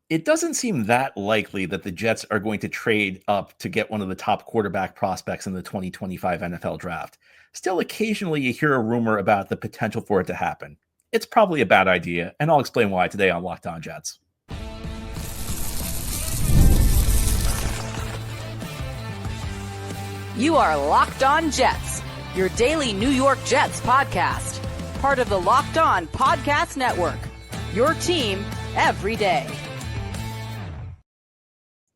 It doesn't seem that likely that the Jets are going to trade up to get one of the top quarterback prospects in the 2025 NFL draft. Still, occasionally you hear a rumor about the potential for it to happen. It's probably a bad idea, and I'll explain why today on Locked On Jets. You are Locked On Jets, your daily New York Jets podcast. Part of the Locked On Podcast Network, your team every day.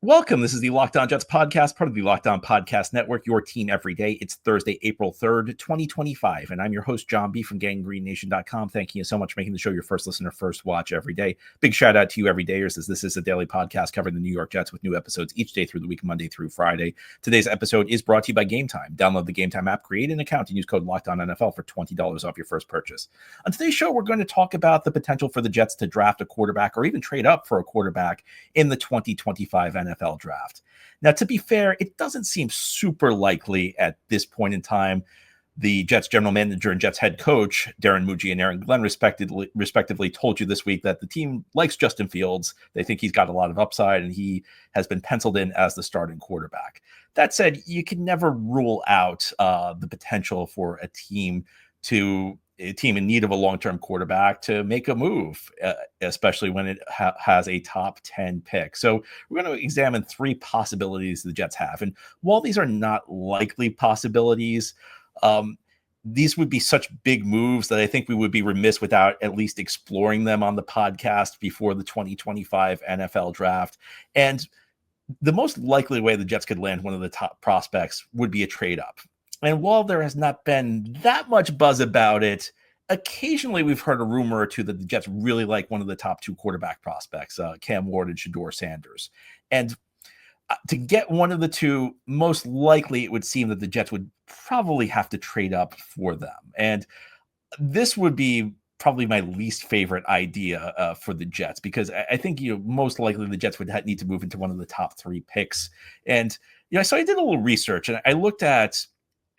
Welcome. This is the Locked On Jets podcast, part of the Locked On Podcast Network, your team every day. It's Thursday, April 3rd, 2025, and I'm your host, John B. from GangGreenNation.com. Thank you so much for making the show your first listener, first watch every day. Big shout out to you everydayers, as this is a daily podcast covering the New York Jets with new episodes each day through the week, Monday through Friday. Today's episode is brought to you by Gametime. Download the Gametime app, create an account, and use code LOCKEDONNFL for $20 off your first purchase. On today's show, we're going to talk about the potential for the Jets to draft a quarterback or even trade up for a quarterback in the 2025 NFL draft. Now, to be fair, it doesn't seem super likely at this point in time. The Jets general manager and Jets head coach, Darren Muji and Aaron Glenn, respectively, told you this week that the team likes Justin Fields. They think he's got a lot of upside, and he has been penciled in as the starting quarterback. That said, you can never rule out the potential for a team in need of a long-term quarterback to make a move, especially when it has a top 10 pick. So we're going to examine three possibilities the Jets have. And while these are not likely possibilities, these would be such big moves that I think we would be remiss without at least exploring them on the podcast before the 2025 NFL draft. And the most likely way the Jets could land one of the top prospects would be a trade up. And while there has not been that much buzz about it, occasionally we've heard a rumor or two that the Jets really like one of the top two quarterback prospects, Cam Ward and Shedeur Sanders. And to get one of the two, most likely it would seem that the Jets would probably have to trade up for them. And this would be probably my least favorite idea for the Jets, because I think most likely the Jets would need to move into one of the top three picks. And so I did a little research, and I looked at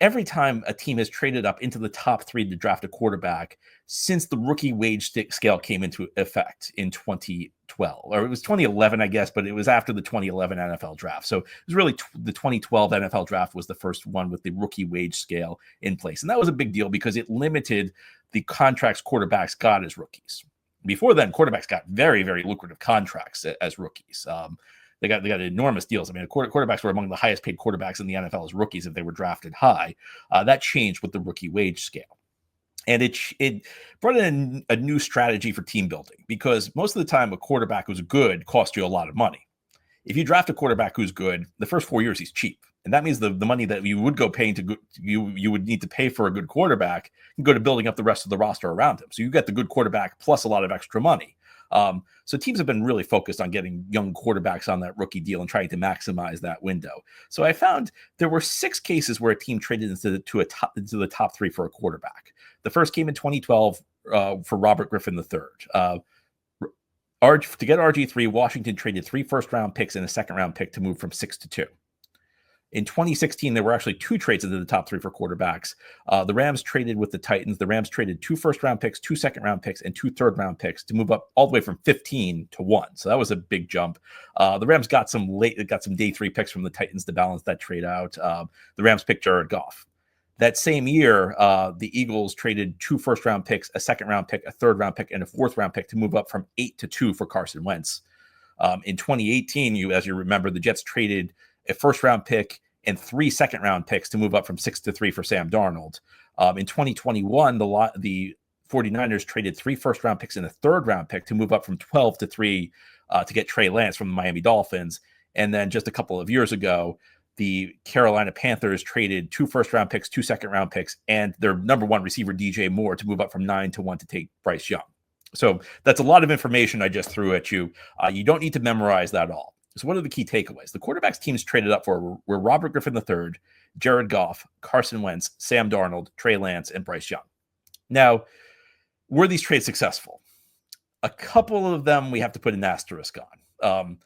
every time a team has traded up into the top three to draft a quarterback since the rookie wage scale came into effect in 2012, or it was 2011, I guess, but it was after the 2011 NFL draft. So it was really the 2012 NFL draft was the first one with the rookie wage scale in place. And that was a big deal because it limited the contracts quarterbacks got as rookies. Before then, quarterbacks got very, very lucrative contracts as rookies. They got enormous deals. I mean, quarterbacks were among the highest paid quarterbacks in the NFL as rookies if they were drafted high. That changed with the rookie wage scale. And it brought in a new strategy for team building, because most of the time a quarterback who's good costs you a lot of money. If you draft a quarterback who's good, the first 4 years he's cheap. And that means the money that you would go paying you would need to pay for a good quarterback can go to building up the rest of the roster around him. So you get the good quarterback plus a lot of extra money. So teams have been really focused on getting young quarterbacks on that rookie deal and trying to maximize that window. So I found there were 6 cases where a team traded into the top three for a quarterback. The first came in 2012 for Robert Griffin III. To get RG3, Washington traded 3 first-round picks and a second-round pick to move from 6 to 2. In 2016, there were actually 2 trades into the top 3 for quarterbacks. The Rams traded with the Titans. The Rams traded 2 first-round picks, 2 second-round picks, and 2 third-round picks to move up all the way from 15 to 1. So that was a big jump. The Rams got some day 3 picks from the Titans to balance that trade out. The Rams picked Jared Goff. That same year, the Eagles traded 2 first-round picks, a second-round pick, a third-round pick, and a fourth-round pick to move up from 8 to 2 for Carson Wentz. In 2018, as you remember, the Jets traded a first-round pick and 3 second-round picks to move up from 6 to 3 for Sam Darnold. In 2021, the 49ers traded 3 first-round picks and a third-round pick to move up from 12 to 3 to get Trey Lance from the Miami Dolphins. And then just a couple of years ago, the Carolina Panthers traded 2 first-round picks, 2 second-round picks, and their number 1 receiver, DJ Moore, to move up from 9 to 1 to take Bryce Young. So that's a lot of information I just threw at you. You don't need to memorize that all. So what are the key takeaways? The quarterbacks teams traded up for were Robert Griffin III, Jared Goff, Carson Wentz, Sam Darnold, Trey Lance, and Bryce Young. Now, were these trades successful? A couple of them we have to put an asterisk on.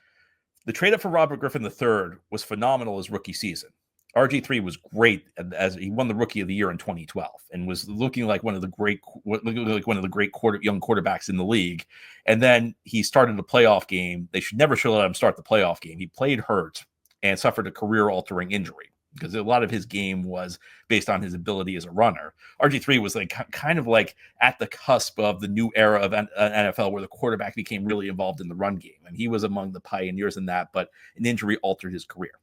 The trade up for Robert Griffin III was phenomenal his rookie season. RG3 was great as he won the Rookie of the Year in 2012 and was looking like one of the great young quarterbacks in the league. And then he started a playoff game. They should never let him start the playoff game. He played hurt and suffered a career-altering injury because a lot of his game was based on his ability as a runner. RG3 was like kind of like at the cusp of the new era of NFL where the quarterback became really involved in the run game. And he was among the pioneers in that, but an injury altered his career.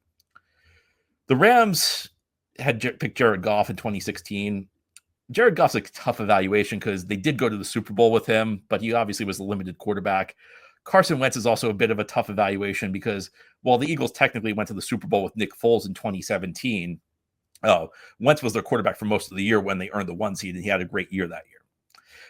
The Rams had picked Jared Goff in 2016. Jared Goff's a tough evaluation because they did go to the Super Bowl with him, but he obviously was a limited quarterback. Carson Wentz is also a bit of a tough evaluation because while the Eagles technically went to the Super Bowl with Nick Foles in 2017, Wentz was their quarterback for most of the year when they earned the 1 seed, and he had a great year that year.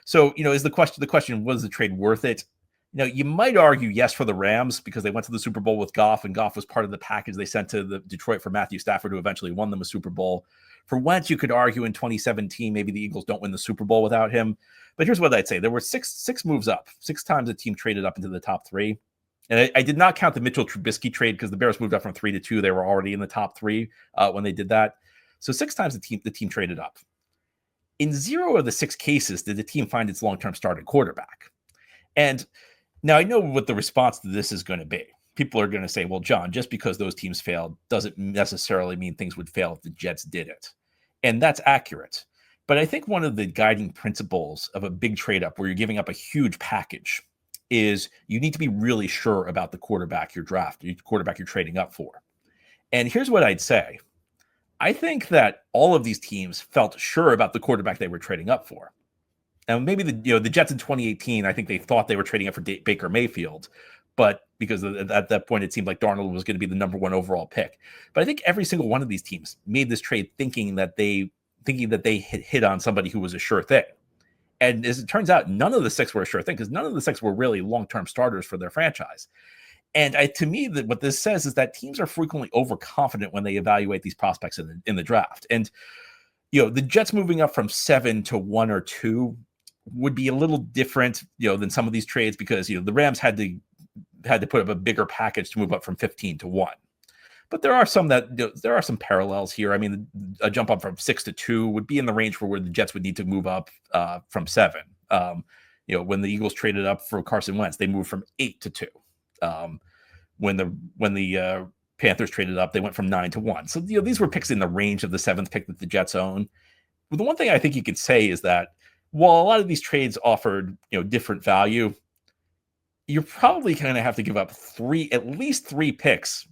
So, is the question, was the trade worth it? You might argue yes for the Rams because they went to the Super Bowl with Goff, and Goff was part of the package they sent to the Detroit for Matthew Stafford, who eventually won them a Super Bowl. For Wentz, you could argue in 2017, maybe the Eagles don't win the Super Bowl without him. But here's what I'd say. There were six moves up. 6 times a team traded up into the top 3. And I did not count the Mitchell Trubisky trade because the Bears moved up from 3 to 2. They were already in the top 3 when they did that. So 6 times the team traded up. In 0 of the 6 cases did the team find its long-term starting quarterback. And now I know what the response to this is going to be. People are going to say, well, John, just because those teams failed doesn't necessarily mean things would fail if the Jets did it. And that's accurate. But I think one of the guiding principles of a big trade up where you're giving up a huge package is you need to be really sure about the quarterback you're trading up for. And here's what I'd say. I think that all of these teams felt sure about the quarterback they were trading up for. Now, maybe the Jets in 2018, I think they thought they were trading up for Baker Mayfield, but because at that point it seemed like Darnold was going to be the number 1 overall pick. But I think every single one of these teams made this trade thinking that they hit on somebody who was a sure thing. And as it turns out, none of the 6 were a sure thing because none of the 6 were really long-term starters for their franchise. And to me, what this says is that teams are frequently overconfident when they evaluate these prospects in the draft. And the Jets moving up from 7 to 1 or 2 would be a little different, than some of these trades because the Rams had to put up a bigger package to move up from 15 to 1. But there are some parallels here. I mean, a jump up from 6 to 2 would be in the range for where the Jets would need to move up from 7. When the Eagles traded up for Carson Wentz, they moved from 8 to 2. When the Panthers traded up, they went from 9 to 1. So these were picks in the range of the 7th pick that the Jets own. But the one thing I think you could say is that while a lot of these trades offered different value, you're probably going to have to give up at least 3 picks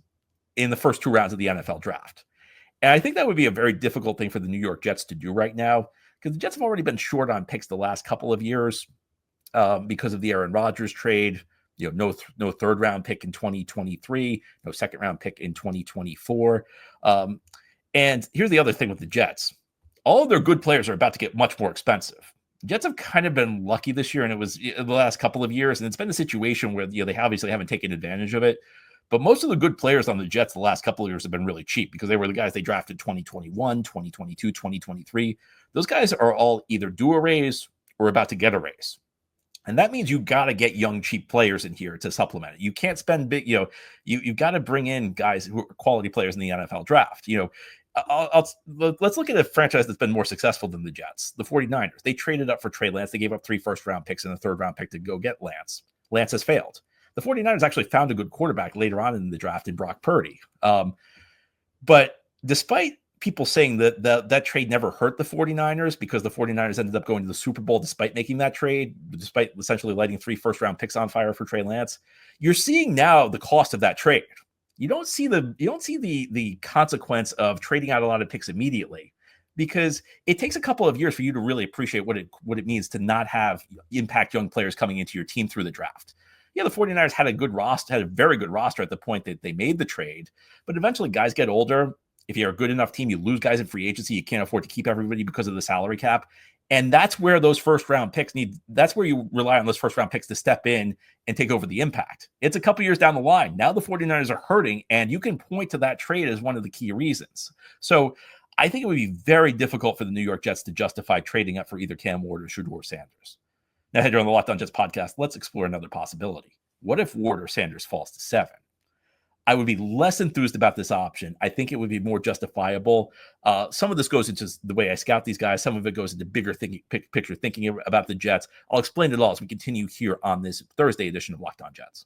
in the first 2 rounds of the NFL draft. And I think that would be a very difficult thing for the New York Jets to do right now because the Jets have already been short on picks the last couple of years because of the Aaron Rodgers trade. No 3rd round pick in 2023, no 2nd round pick in 2024. And here's the other thing with the Jets. All of their good players are about to get much more expensive. Jets have kind of been lucky this year, and it was the last couple of years, and it's been a situation where they obviously haven't taken advantage of it. But most of the good players on the Jets the last couple of years have been really cheap because they were the guys they drafted 2021, 2022, 2023. Those guys are all either due a raise or about to get a raise. And that means you got to get young, cheap players in here to supplement it. You can't spend big, you've got to bring in guys who are quality players in the NFL draft. Let's look at a franchise that's been more successful than the Jets, the 49ers. They traded up for Trey Lance. They gave up 3 first-round picks and a 3rd-round pick to go get Lance. Lance has failed. The 49ers actually found a good quarterback later on in the draft in Brock Purdy. But despite people saying that trade never hurt the 49ers because the 49ers ended up going to the Super Bowl despite making that trade, despite essentially lighting 3 first-round picks on fire for Trey Lance, you're seeing now the cost of that trade. You don't see the consequence of trading out a lot of picks immediately because it takes a couple of years for you to really appreciate what it means to not have impact young players coming into your team through the draft. Yeah, the 49ers had a very good roster at the point that they made the trade, but eventually guys get older. If you're a good enough team, you lose guys in free agency. You can't afford to keep everybody because of the salary cap. And that's where those first-round picks that's where you rely on those first-round picks to step in and take over the impact. It's a couple years down the line. Now the 49ers are hurting, and you can point to that trade as one of the key reasons. So I think it would be very difficult for the New York Jets to justify trading up for either Cam Ward or Shedeur Sanders. Now, here on the Locked On Jets podcast, let's explore another possibility. What if Ward or Sanders falls to 7? I would be less enthused about this option. I think it would be more justifiable. Some of this goes into the way I scout these guys. Some of it goes into bigger picture thinking about the Jets. I'll explain it all as we continue here on this Thursday edition of Locked On Jets.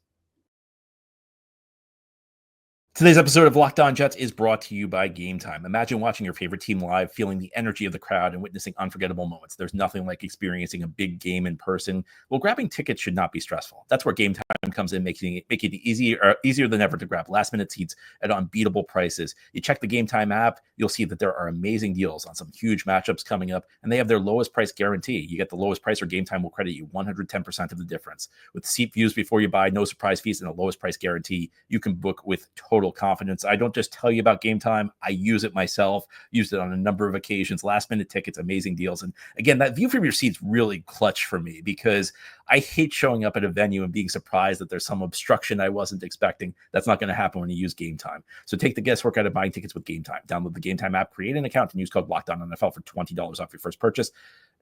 Today's episode of Locked On Jets is brought to you by Gametime. Imagine watching your favorite team live, feeling the energy of the crowd, and witnessing unforgettable moments. There's nothing like experiencing a big game in person. Well, grabbing tickets should not be stressful. That's where Gametime comes in, making it easier than ever to grab last-minute seats at unbeatable prices. You check the Gametime app, you'll see that there are amazing deals on some huge matchups coming up, and they have their lowest price guarantee. You get the lowest price, or Gametime will credit you 110% of the difference. With seat views before you buy, no surprise fees, and a lowest price guarantee, you can book with total confidence. I don't just tell you about Gametime. I use it myself, used it on a number of occasions. Last minute tickets, amazing deals. And again, that view from your seat's really clutch for me because I hate showing up at a venue and being surprised that there's some obstruction I wasn't expecting. That's not going to happen when you use Gametime. So take the guesswork out of buying tickets with Gametime. Download the Gametime app, create an account, and use code LOCKEDONNFL for $20 off your first purchase.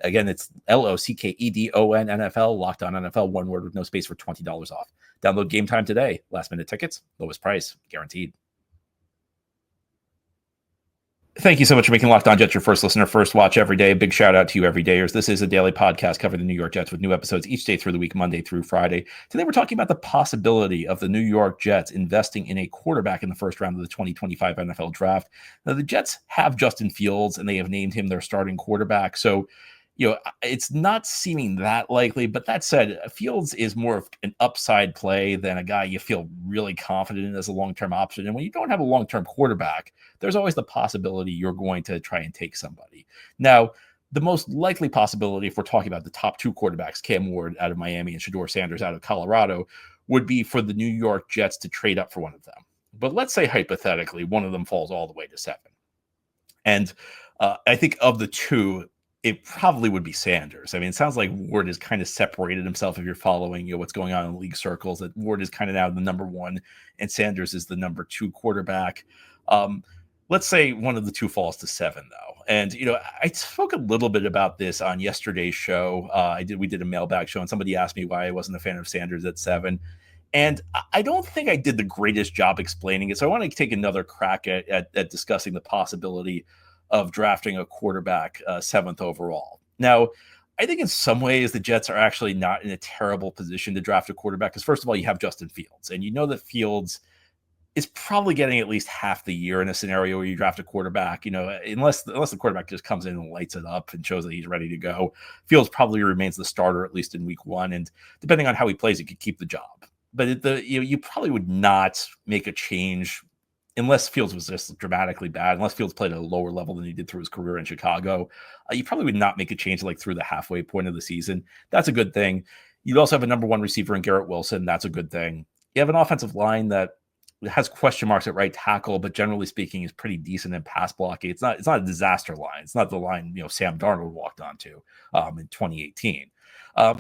Again, it's LOCKEDON NFL, Locked On NFL, one word with no space, for $20 off. Download Gametime today. Last minute tickets, lowest price, guaranteed. Thank you so much for making Locked On Jets your first listener, first watch every day. Big shout out to you everydayers. This is a daily podcast covering the New York Jets with new episodes each day through the week, Monday through Friday. Today we're talking about the possibility of the New York Jets investing in a quarterback in the first round of the 2025 NFL draft. Now, the Jets have Justin Fields, and they have named him their starting quarterback. So, it's not seeming that likely, but that said, Fields is more of an upside play than a guy you feel really confident in as a long-term option. And when you don't have a long-term quarterback, there's always the possibility you're going to try and take somebody. Now, the most likely possibility, if we're talking about the top two quarterbacks, Cam Ward out of Miami and Shedeur Sanders out of Colorado, would be for the New York Jets to trade up for one of them. But let's say hypothetically, one of them falls all the way to 7. And I think of the two, it probably would be Sanders. I mean, it sounds like Ward has kind of separated himself. If you're following, what's going on in league circles, that Ward is kind of now the number 1 and Sanders is the number 2 quarterback. Let's say one of the two falls to 7, though. And, I spoke a little bit about this on yesterday's show. We did a mailbag show, and somebody asked me why I wasn't a fan of Sanders at 7. And I don't think I did the greatest job explaining it. So I want to take another crack at discussing the possibility of drafting a quarterback 7th overall. Now, I think in some ways the Jets are actually not in a terrible position to draft a quarterback because, first of all, you have Justin Fields, and you know that Fields is probably getting at least half the year in a scenario where you draft a quarterback, unless the quarterback just comes in and lights it up and shows that he's ready to go. Fields probably remains the starter, at least in week 1, and depending on how he plays, he could keep the job. But you probably would not make a change unless Fields was just dramatically bad, unless Fields played at a lower level than he did through his career in Chicago. You probably would not make a change like through the halfway point of the season. That's a good thing. You'd also have a number 1 receiver in Garrett Wilson. That's a good thing. You have an offensive line that has question marks at right tackle, but generally speaking is pretty decent in pass blocking. It's not a disaster line. It's not the line, Sam Darnold walked onto in 2018.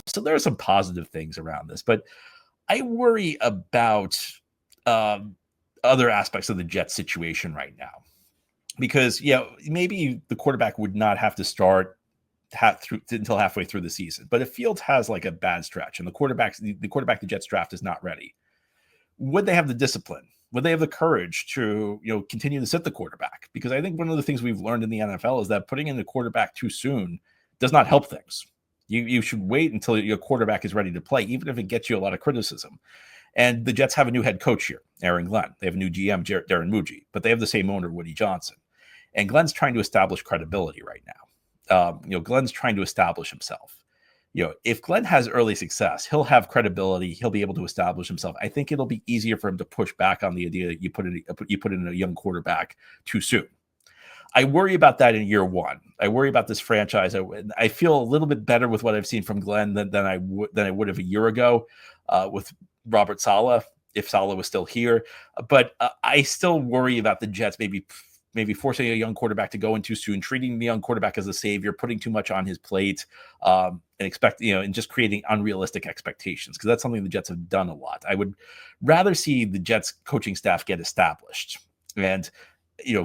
So there are some positive things around this, but I worry about other aspects of the Jets situation right now, because maybe the quarterback would not have to start until halfway through the season. But if Fields has like a bad stretch and the quarterback the Jets draft is not ready, would they have the discipline? Would they have the courage to continue to sit the quarterback? Because I think one of the things we've learned in the NFL is that putting in the quarterback too soon does not help things. You should wait until your quarterback is ready to play, even if it gets you a lot of criticism. And the Jets have a new head coach here, Aaron Glenn. They have a new GM, Darren Muji, but they have the same owner, Woody Johnson. And Glenn's trying to establish credibility right now. Glenn's trying to establish himself. If Glenn has early success, he'll have credibility. He'll be able to establish himself. I think it'll be easier for him to push back on the idea that you put in a young quarterback too soon. I worry about that in year 1. I worry about this franchise. I feel a little bit better with what I've seen from Glenn than I would have a year ago with Robert Saleh, if Saleh was still here. But I still worry about the Jets maybe forcing a young quarterback to go in too soon, treating the young quarterback as a savior, putting too much on his plate, and and just creating unrealistic expectations, because that's something the Jets have done a lot. I would rather see the Jets coaching staff get established and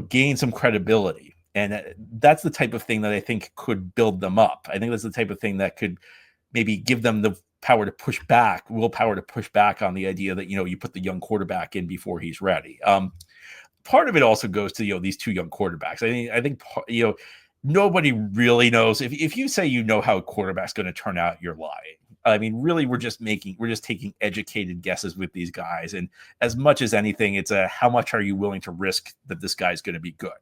gain some credibility. And that's the type of thing that I think could build them up. I think that's the type of thing that could maybe give them the willpower to push back on the idea that, you put the young quarterback in before he's ready. Part of it also goes to, these two young quarterbacks. I think nobody really knows. If you say how a quarterback's going to turn out, you're lying. I mean, really, we're just taking educated guesses with these guys. And as much as anything, it's how much are you willing to risk that this guy's going to be good?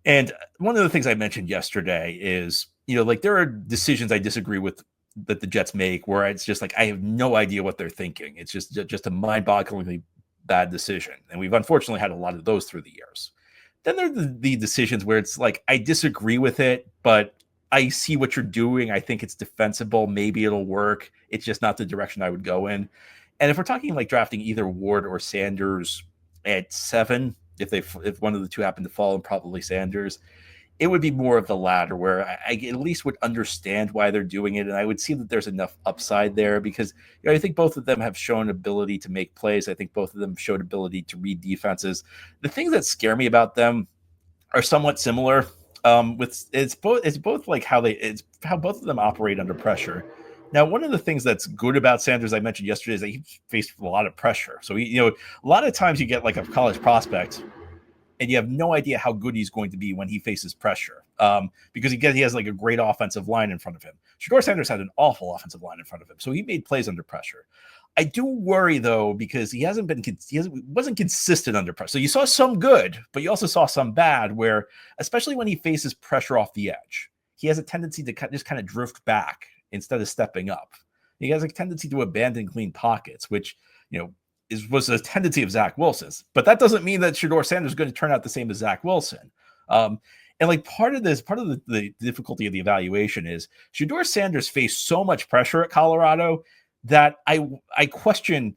And one of the things I mentioned yesterday is, there are decisions I disagree with that the Jets make where it's just like, I have no idea what they're thinking. It's just a mind-bogglingly bad decision. And we've unfortunately had a lot of those through the years. Then there are the decisions where it's like, I disagree with it, but I see what you're doing. I think it's defensible. Maybe it'll work. It's just not the direction I would go in. And if we're talking like drafting either Ward or Sanders at 7, if one of the two happen to fall, and probably Sanders, it would be more of the latter, where I at least would understand why they're doing it. And I would see that there's enough upside there because I think both of them have shown ability to make plays. I think both of them showed ability to read defenses. The things that scare me about them are somewhat similar. It's both like how both of them operate under pressure. Now, one of the things that's good about Sanders, I mentioned yesterday, is that he faced a lot of pressure. So a lot of times you get like a college prospect, and you have no idea how good he's going to be when he faces pressure, because he has like a great offensive line in front of him. Shedeur Sanders had an awful offensive line in front of him, so he made plays under pressure. I do worry though, because he wasn't consistent under pressure. So you saw some good, but you also saw some bad, where especially when he faces pressure off the edge, he has a tendency to just kind of drift back instead of stepping up. He has a tendency to abandon clean pockets, which was a tendency of Zach Wilson's. But that doesn't mean that Shedeur Sanders is going to turn out the same as Zach Wilson. And like part of the difficulty of the evaluation is Shedeur Sanders faced so much pressure at Colorado that I question,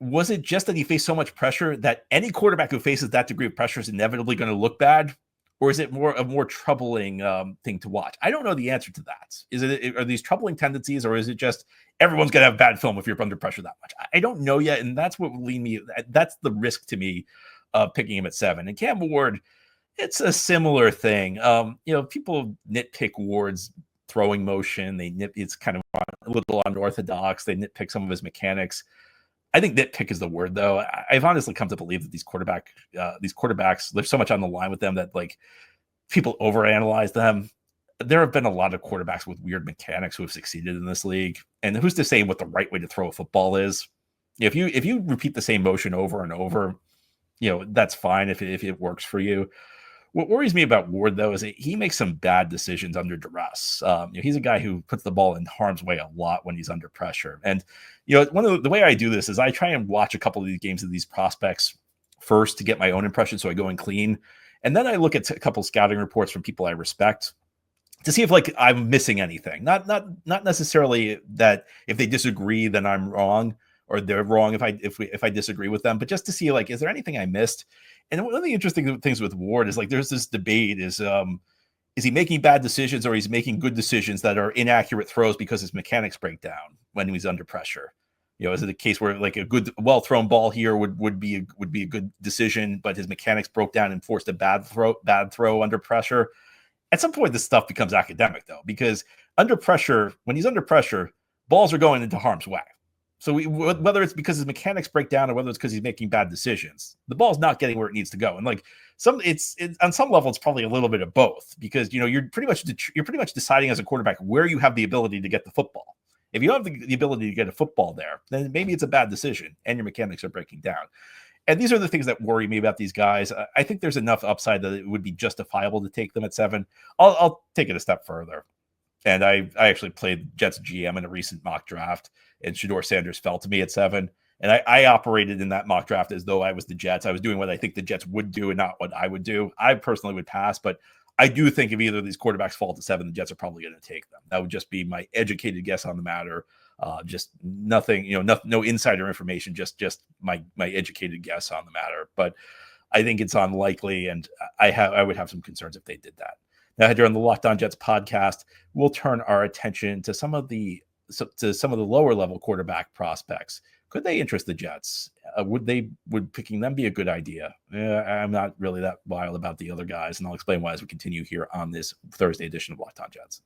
was it just that he faced so much pressure that any quarterback who faces that degree of pressure is inevitably going to look bad? Or is it a more troubling thing to watch? I don't know the answer to that. Are these troubling tendencies, or is it just everyone's going to have bad film if you're under pressure that much? I don't know yet, and that's what would lead me. That's the risk to me of picking him at 7. And Cam Ward, it's a similar thing. People nitpick Ward's throwing motion. It's kind of a little unorthodox. They nitpick some of his mechanics. I think nitpick is the word, though. I've honestly come to believe that these quarterbacks, there's so much on the line with them that like people overanalyze them. There have been a lot of quarterbacks with weird mechanics who have succeeded in this league, and who's to say what the right way to throw a football is? If you repeat the same motion over and over, that's fine if it works for you. What worries me about Ward, though, is that he makes some bad decisions under duress. He's a guy who puts the ball in harm's way a lot when he's under pressure. And, the way I do this is I try and watch a couple of these games of these prospects first to get my own impression, so I go in clean. And then I look at a couple of scouting reports from people I respect to see if like I'm missing anything. Not necessarily that if they disagree, then I'm wrong, or they're wrong if I disagree with them, but just to see like, is there anything I missed? And one of the interesting things with Ward is like there's this debate is he making bad decisions, or he's making good decisions that are inaccurate throws because his mechanics break down when he's under pressure? Is it a case where like a good well thrown ball here would be a good decision, but his mechanics broke down and forced a bad throw under pressure? At some point, this stuff becomes academic, though, because when he's under pressure, balls are going into harm's way. So whether it's because his mechanics break down or whether it's because he's making bad decisions, the ball's not getting where it needs to go. And like it's on some level, it's probably a little bit of both, because you're pretty much deciding as a quarterback where you have the ability to get the football. If you have the ability to get a football there, then maybe it's a bad decision and your mechanics are breaking down. And these are the things that worry me about these guys. I think there's enough upside that it would be justifiable to take them at 7. I'll take it a step further. And I actually played Jets GM in a recent mock draft, and Shedeur Sanders fell to me at 7. And I operated in that mock draft as though I was the Jets. I was doing what I think the Jets would do and not what I would do. I personally would pass, but I do think if either of these quarterbacks fall to 7, the Jets are probably going to take them. That would just be my educated guess on the matter. Just nothing, no insider information, just my educated guess on the matter. But I think it's unlikely, and I would have some concerns if they did that. Now, during the Locked On Jets podcast, we'll turn our attention to some of the lower level quarterback prospects. Could they interest the Jets? Would picking them be a good idea? I'm not really that wild about the other guys, and I'll explain why as we continue here on this Thursday edition of Locked On Jets.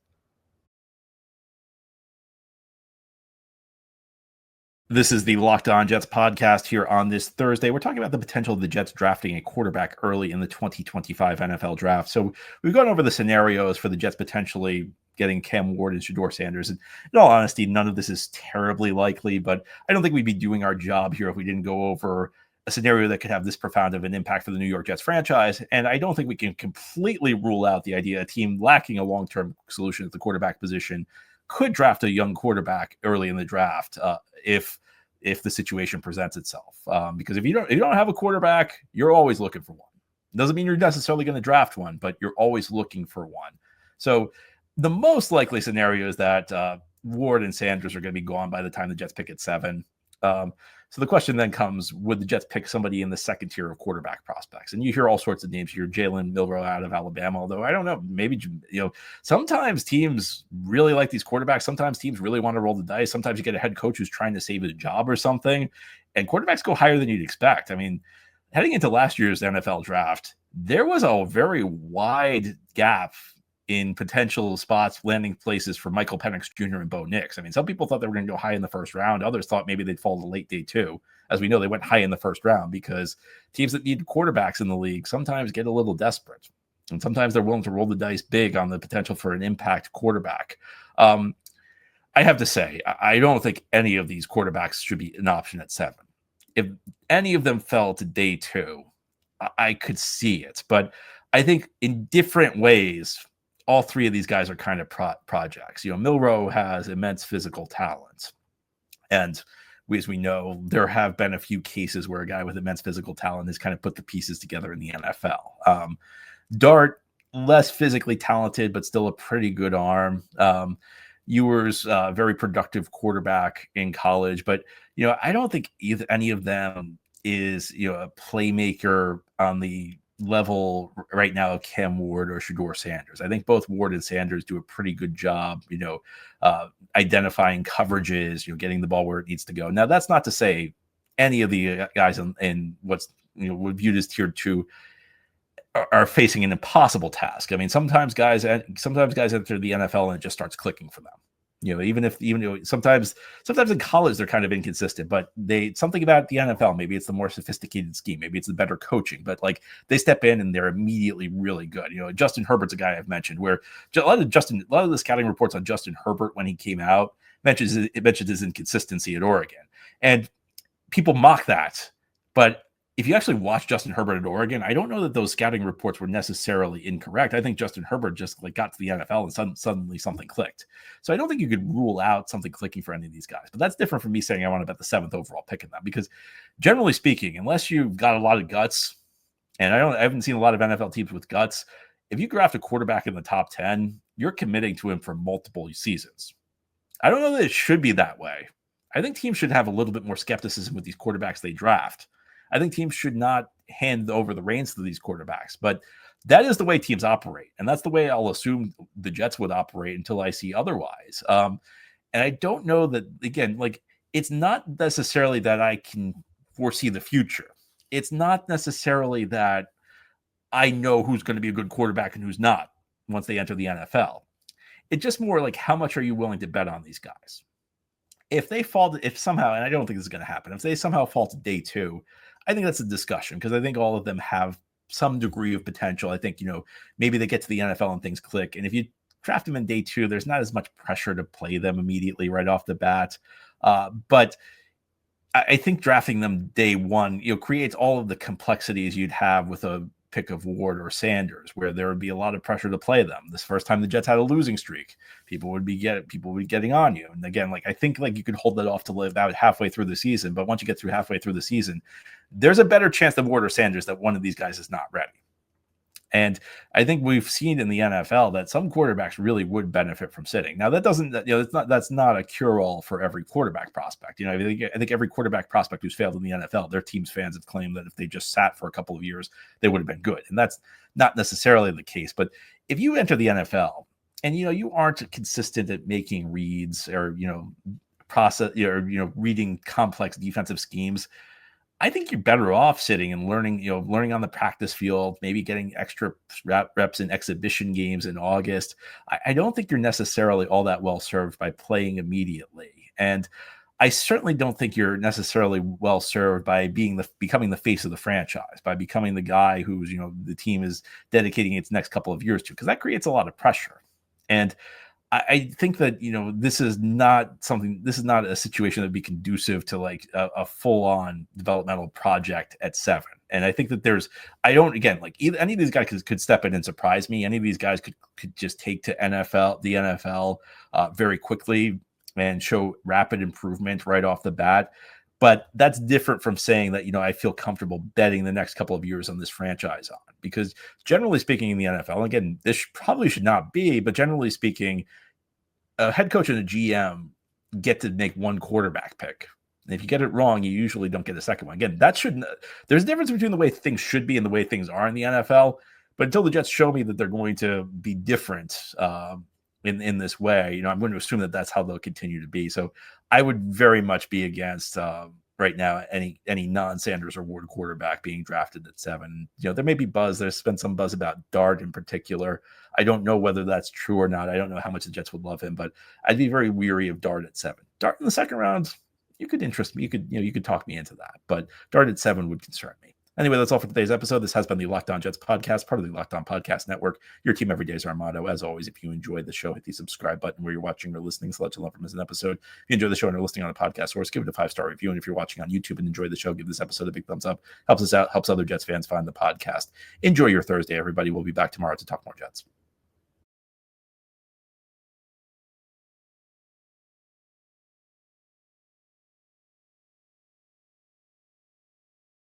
This is the Locked On Jets podcast here on this Thursday. We're talking about the potential of the Jets drafting a quarterback early in the 2025 NFL draft. So we've gone over the scenarios for the Jets potentially getting Cam Ward and Shedeur Sanders. And in all honesty, none of this is terribly likely, but I don't think we'd be doing our job here if we didn't go over a scenario that could have this profound of an impact for the New York Jets franchise. And I don't think we can completely rule out the idea a team lacking a long-term solution at the quarterback position could draft a young quarterback early in the draft if the situation presents itself. Because if you don't have a quarterback, you're always looking for one. Doesn't mean you're necessarily going to draft one, but you're always looking for one. So the most likely scenario is that Ward and Sanders are going to be gone by the time the Jets pick at 7. So the question then comes, would the Jets pick somebody in the second tier of quarterback prospects? And you hear all sorts of names here, Jalen Milroe out of Alabama, although I don't know, maybe, sometimes teams really like these quarterbacks. Sometimes teams really want to roll the dice. Sometimes you get a head coach who's trying to save a job or something, and quarterbacks go higher than you'd expect. I mean, heading into last year's NFL draft, there was a very wide gap in potential spots, landing places for Michael Penix Jr. and Bo Nix. I mean, some people thought they were going to go high in the first round. Others thought maybe they'd fall to late day 2. As we know, they went high in the first round because teams that need quarterbacks in the league sometimes get a little desperate. And sometimes they're willing to roll the dice big on the potential for an impact quarterback. I have to say, I don't think any of these quarterbacks should be an option at 7. If any of them fell to day 2, I could see it. But I think in different ways, all 3 of these guys are kind of projects. Milroe has immense physical talent. And as we know, there have been a few cases where a guy with immense physical talent has kind of put the pieces together in the NFL. Dart, less physically talented, but still a pretty good arm. Ewers, very productive quarterback in college. But, I don't think any of them is, a playmaker on the level right now of Cam Ward or Shedeur Sanders. I think both Ward and Sanders do a pretty good job, identifying coverages, getting the ball where it needs to go. Now, that's not to say any of the guys in what's viewed as tier 2 are facing an impossible task. I mean, sometimes guys enter the NFL and it just starts clicking for them. Even sometimes in college they're kind of inconsistent, but something about the NFL, maybe it's the more sophisticated scheme, maybe it's the better coaching, but like they step in and they're immediately really good. Justin Herbert's a guy I've mentioned where a lot of the scouting reports on Justin Herbert when he came out mentions his inconsistency at Oregon, and people mock that, but if you actually watch Justin Herbert at Oregon, I don't know that those scouting reports were necessarily incorrect. I think Justin Herbert just got to the NFL and suddenly something clicked. So I don't think you could rule out something clicking for any of these guys. But that's different from me saying I want to bet the 7th overall pick in them, because generally speaking, unless you've got a lot of guts, and I haven't seen a lot of NFL teams with guts, if you draft a quarterback in the top 10, you're committing to him for multiple seasons. I don't know that it should be that way. I think teams should have a little bit more skepticism with these quarterbacks they draft. I think teams should not hand over the reins to these quarterbacks, but that is the way teams operate. And that's the way I'll assume the Jets would operate until I see otherwise. And I don't know that, again, it's not necessarily that I can foresee the future. It's not necessarily that I know who's going to be a good quarterback and who's not once they enter the NFL. It's just more like, how much are you willing to bet on these guys? If somehow, and I don't think this is going to happen, if they somehow fall to day 2, I think that's a discussion, because I think all of them have some degree of potential. I think, maybe they get to the NFL and things click. And if you draft them in day 2, there's not as much pressure to play them immediately right off the bat. But I think drafting them day 1, creates all of the complexities you'd have with a pick of Ward or Sanders, where there would be a lot of pressure to play them. This first time the Jets had a losing streak, people would be getting on you. And again, I think you could hold that off to live out halfway through the season. But once you get through halfway through the season, there's a better chance than Ward or Sanders that one of these guys is not ready. And I think we've seen in the NFL that some quarterbacks really would benefit from sitting. Now, that's not a cure-all for every quarterback prospect. I think every quarterback prospect who's failed in the NFL, their team's fans have claimed that if they just sat for a couple of years, they would have been good. And that's not necessarily the case. But if you enter the NFL and you aren't consistent at making reads or reading complex defensive schemes, I think you're better off sitting and learning on the practice field, maybe getting extra reps in exhibition games in August. I don't think you're necessarily all that well served by playing immediately. And I certainly don't think you're necessarily well served by becoming the face of the franchise, by becoming the guy who's, the team is dedicating its next couple of years to, because that creates a lot of pressure. And I think that, this is not a situation that would be conducive to like a full on developmental project at 7. And I think that any of these guys could step in and surprise me. Any of these guys could just take to the NFL very quickly and show rapid improvement right off the bat. But that's different from saying that, I feel comfortable betting the next couple of years on this franchise on, because generally speaking in the NFL, again, this probably should not be, but generally speaking, a head coach and a GM get to make one quarterback pick. And if you get it wrong, you usually don't get a second one. Again, there's a difference between the way things should be and the way things are in the NFL. But until the Jets show me that they're going to be different in this way, I'm going to assume that that's how they'll continue to be. So I would very much be against right now any non-Sanders or Ward quarterback being drafted at 7. There may be buzz. There's been some buzz about Dart in particular. I don't know whether that's true or not. I don't know how much the Jets would love him, but I'd be very weary of Dart at 7. Dart in the second round, you could interest me. You could talk me into that, but Dart at 7 would concern me. Anyway, that's all for today's episode. This has been the Locked On Jets podcast, part of the Locked On Podcast Network. Your team every day is our motto. As always, if you enjoyed the show, hit the subscribe button where you're watching or listening so that you'll never miss an episode. If you enjoy the show and are listening on a podcast source, give it a 5-star review. And if you're watching on YouTube and enjoy the show, give this episode a big thumbs up. Helps us out, helps other Jets fans find the podcast. Enjoy your Thursday, everybody. We'll be back tomorrow to talk more Jets.